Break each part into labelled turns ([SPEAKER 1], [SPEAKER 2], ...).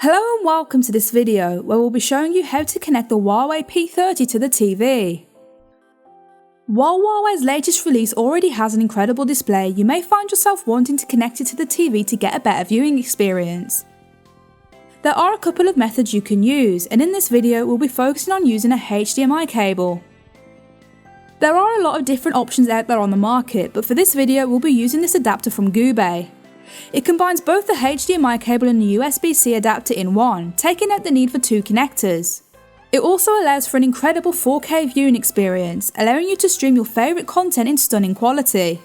[SPEAKER 1] Hello and welcome to this video where we'll be showing you how to connect the Huawei P30 to the TV. While Huawei's latest release already has an incredible display, you may find yourself wanting to connect it to the TV to get a better viewing experience. There are a couple of methods you can use, and in this video we'll be focusing on using a HDMI cable. There are a lot of different options out there on the market, but for this video we'll be using this adapter from Goobay. It combines both the HDMI cable and the USB-C adapter in one, taking out the need for two connectors. It also allows for an incredible 4K viewing experience, allowing you to stream your favourite content in stunning quality.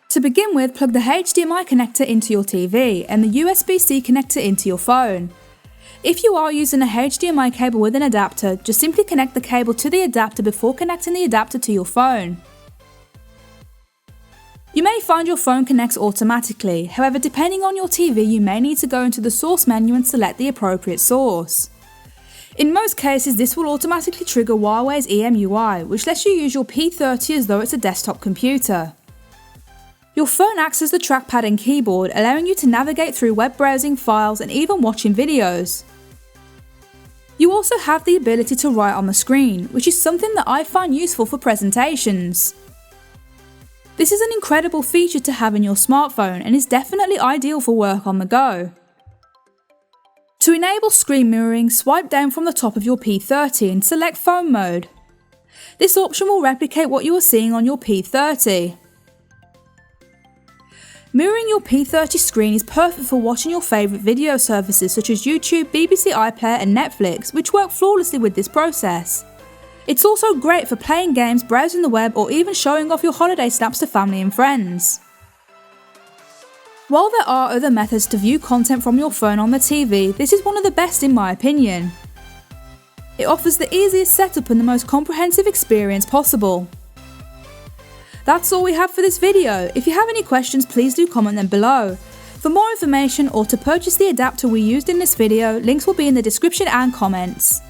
[SPEAKER 1] To begin with, plug the HDMI connector into your TV and the USB-C connector into your phone. If you are using a HDMI cable with an adapter, just simply connect the cable to the adapter before connecting the adapter to your phone. You may find your phone connects automatically, however depending on your TV you may need to go into the source menu and select the appropriate source. In most cases this will automatically trigger Huawei's EMUI, which lets you use your P30 as though it's a desktop computer. Your phone acts as the trackpad and keyboard, allowing you to navigate through web browsing, files and even watching videos. You also have the ability to write on the screen, which is something that I find useful for presentations. This is an incredible feature to have in your smartphone and is definitely ideal for work on the go. To enable screen mirroring, swipe down from the top of your P30 and select phone mode. This option will replicate what you are seeing on your P30. Mirroring your P30 screen is perfect for watching your favourite video services such as YouTube, BBC iPlayer and Netflix, which work flawlessly with this process. It's also great for playing games, browsing the web or even showing off your holiday snaps to family and friends. While there are other methods to view content from your phone on the TV, this is one of the best in my opinion. It offers the easiest setup and the most comprehensive experience possible. That's all we have for this video. If you have any questions, please do comment them below. For more information or to purchase the adapter we used in this video, links will be in the description and comments.